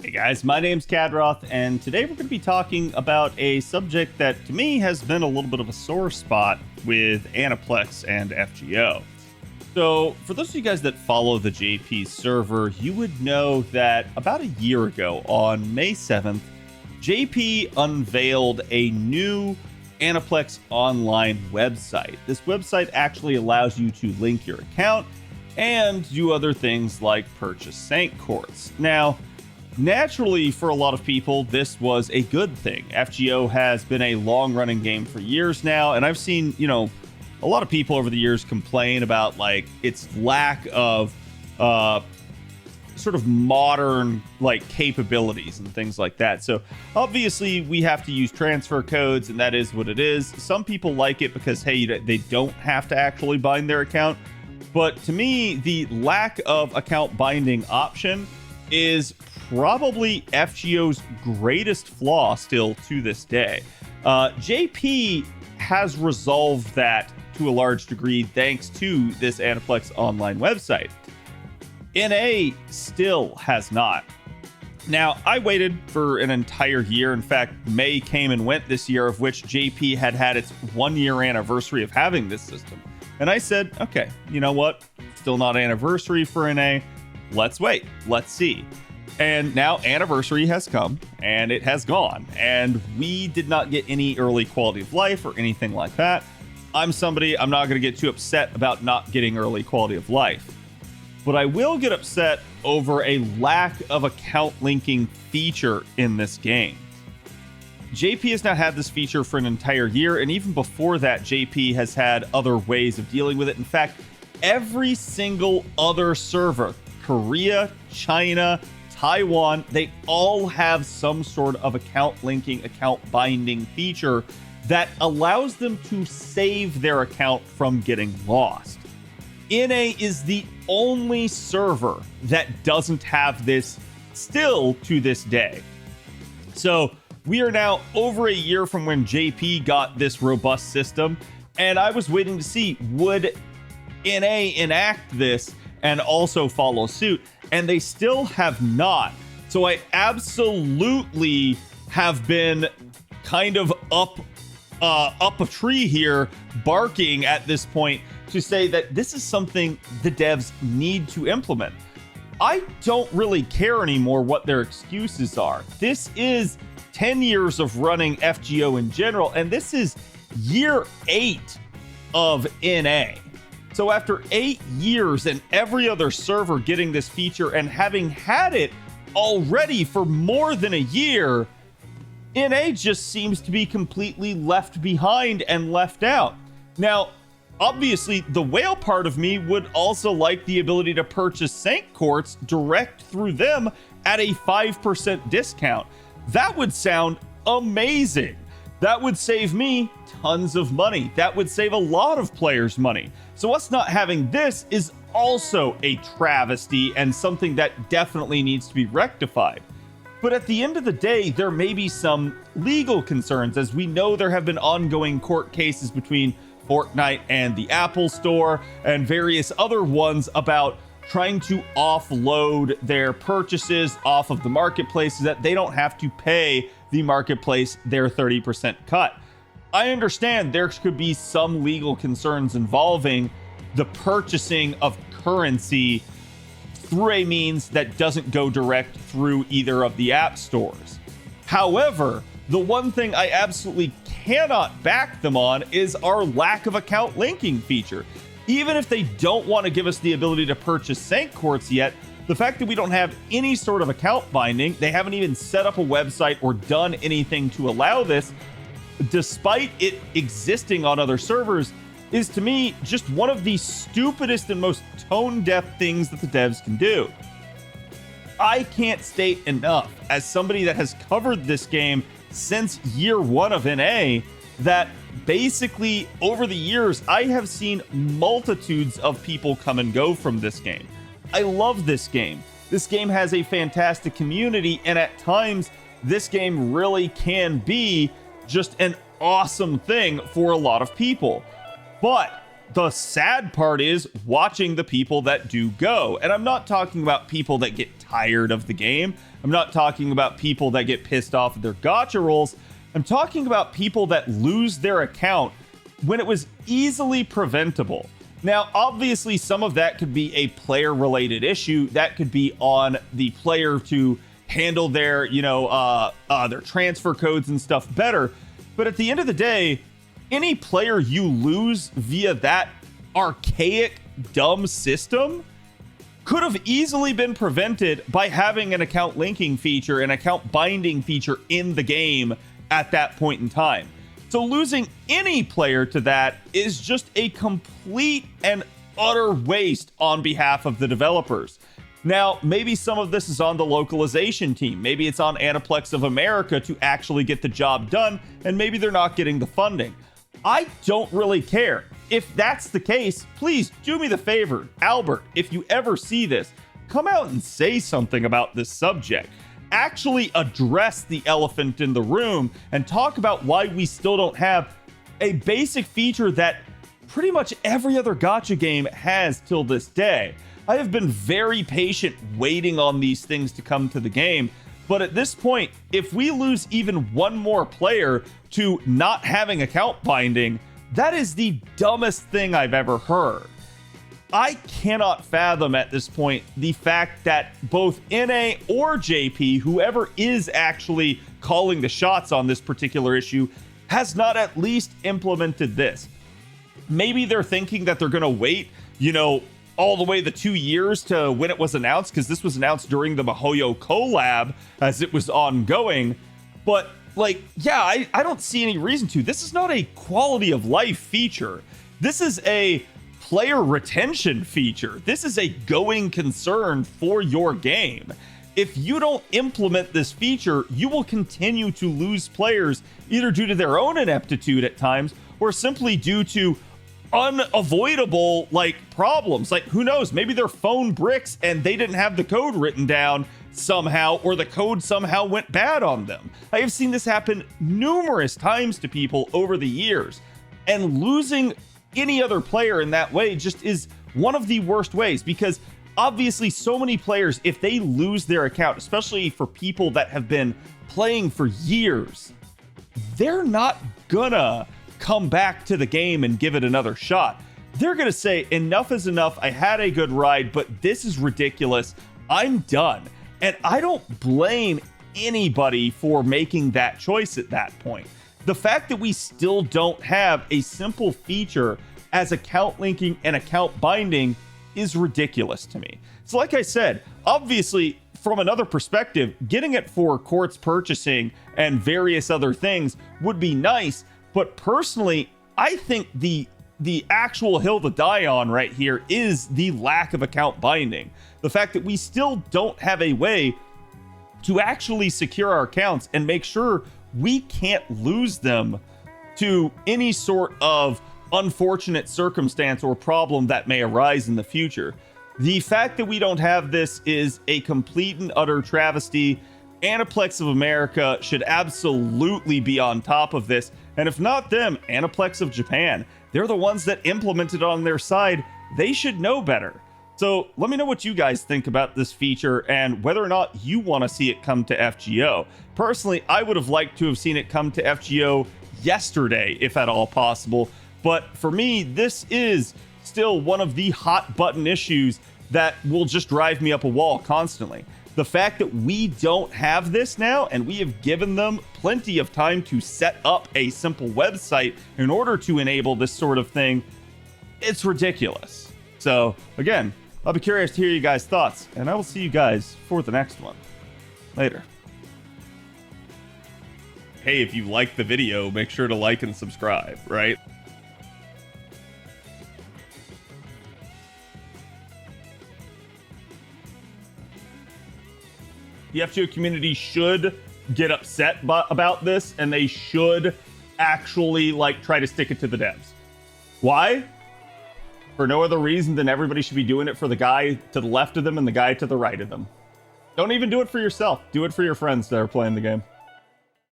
Hey guys, my name's Khadroth, and today we're going to be talking about a subject that to me has been a little bit of a sore spot with Aniplex and FGO. So, for those of you guys that follow the JP server, you would know that about a year ago, on May 7th, JP unveiled a new Aniplex online website. This website actually allows you to link your account and do other things like purchase Sank Quartz. Now, naturally, for a lot of people, this was a good thing. FGO has been a long-running game for years now, and I've seen, a lot of people over the years complain about, its lack of sort of modern, capabilities and things like that. So, obviously, we have to use transfer codes, and that is what it is. Some people like it because, hey, they don't have to actually bind their account. But to me, the lack of account binding option is probably FGO's greatest flaw still to this day. JP has resolved that to a large degree thanks to this Aniplex online website. NA still has not. Now, I waited for an entire year. In fact, May came and went this year, of which JP had its 1-year anniversary of having this system. And I said, okay, you know what? Still not anniversary for NA. Let's wait. Let's see. And now anniversary has come and it has gone. And we did not get any early quality of life or anything like that. I'm not going to get too upset about not getting early quality of life. But I will get upset over a lack of account linking feature in this game. JP has now had this feature for an entire year, and even before that, JP has had other ways of dealing with it. In fact, every single other server, Korea, China, Taiwan, they all have some sort of account linking, account binding feature that allows them to save their account from getting lost. NA is the only server that doesn't have this still to this day. So we are now over a year from when JP got this robust system, and I was waiting to see, would NA enact this and also follow suit? And they still have not. So I absolutely have been kind of up a tree here, barking at this point to say that this is something the devs need to implement. I don't really care anymore what their excuses are. This is 10 years of running FGO in general, and this is year 8 of NA. So after 8 years and every other server getting this feature and having had it already for more than a year, NA just seems to be completely left behind and left out. Now, obviously, the whale part of me would also like the ability to purchase Sank Quartz direct through them at a 5% discount. That would sound amazing. That would save me tons of money. That would save a lot of players money. So us not having this is also a travesty and something that definitely needs to be rectified. But at the end of the day, there may be some legal concerns, as we know there have been ongoing court cases between Fortnite and the Apple Store and various other ones about trying to offload their purchases off of the marketplace so that they don't have to pay the marketplace their 30% cut. I understand there could be some legal concerns involving the purchasing of currency through a means that doesn't go direct through either of the app stores. However, the one thing I absolutely cannot back them on is our lack of account linking feature. Even if they don't want to give us the ability to purchase Sank Quartz yet, the fact that we don't have any sort of account binding, they haven't even set up a website or done anything to allow this, despite it existing on other servers, is to me just one of the stupidest and most tone-deaf things that the devs can do. I can't state enough, as somebody that has covered this game since year 1 of NA, that basically over the years, I have seen multitudes of people come and go from this game. I love this game. This game has a fantastic community, and at times, this game really can be just an awesome thing for a lot of people. But the sad part is watching the people that do go. And I'm not talking about people that get tired of the game. I'm not talking about people that get pissed off at their gacha rolls. I'm talking about people that lose their account when it was easily preventable. Now, obviously, some of that could be a player-related issue. That could be on the player to handle their, their transfer codes and stuff better. But at the end of the day, any player you lose via that archaic, dumb system could have easily been prevented by having an account linking feature, an account binding feature in the game at that point in time. So losing any player to that is just a complete and utter waste on behalf of the developers. Now, maybe some of this is on the localization team. Maybe it's on Aniplex of America to actually get the job done, and maybe they're not getting the funding. I don't really care. If that's the case, please do me the favor. Albert, if you ever see this, come out and say something about this subject. Actually address the elephant in the room and talk about why we still don't have a basic feature that pretty much every other gacha game has till this day. I have been very patient waiting on these things to come to the game, but at this point, if we lose even one more player to not having account binding, that is the dumbest thing I've ever heard. I cannot fathom at this point the fact that both NA or JP, whoever is actually calling the shots on this particular issue, has not at least implemented this. Maybe they're thinking that they're going to wait, all the way the 2 years to when it was announced, because this was announced during the MiHoYo collab as it was ongoing. But I don't see any reason to. This is not a quality of life feature. This is a player retention feature. This is a going concern for your game. If you don't implement this feature, you will continue to lose players either due to their own ineptitude at times or simply due to unavoidable problems. Who knows, maybe their phone bricks and they didn't have the code written down somehow, or the code somehow went bad on them. I have seen this happen numerous times to people over the years, and losing any other player in that way just is one of the worst ways, because obviously so many players, if they lose their account, especially for people that have been playing for years, they're not gonna come back to the game and give it another shot. They're gonna say, enough is enough. I had a good ride, but this is ridiculous. I'm done. And I don't blame anybody for making that choice at that point. The fact that we still don't have a simple feature as account linking and account binding is ridiculous to me. So like I said, obviously from another perspective, getting it for quartz purchasing and various other things would be nice. But personally, I think the actual hill to die on right here is the lack of account binding. The fact that we still don't have a way to actually secure our accounts and make sure we can't lose them to any sort of unfortunate circumstance or problem that may arise in the future. The fact that we don't have this is a complete and utter travesty. Aniplex of America should absolutely be on top of this. And if not them, Aniplex of Japan. They're the ones that implemented it on their side. They should know better. So let me know what you guys think about this feature and whether or not you want to see it come to FGO. Personally, I would have liked to have seen it come to FGO yesterday, if at all possible. But for me, this is still one of the hot button issues that will just drive me up a wall constantly. The fact that we don't have this now, and we have given them plenty of time to set up a simple website in order to enable this sort of thing, it's ridiculous. So again, I'll be curious to hear you guys' thoughts, and I will see you guys for the next one. Later. Hey, if you liked the video, make sure to like and subscribe, right? The FGO community should get upset about this, and they should actually try to stick it to the devs. Why? For no other reason than everybody should be doing it for the guy to the left of them and the guy to the right of them. Don't even do it for yourself. Do it for your friends that are playing the game.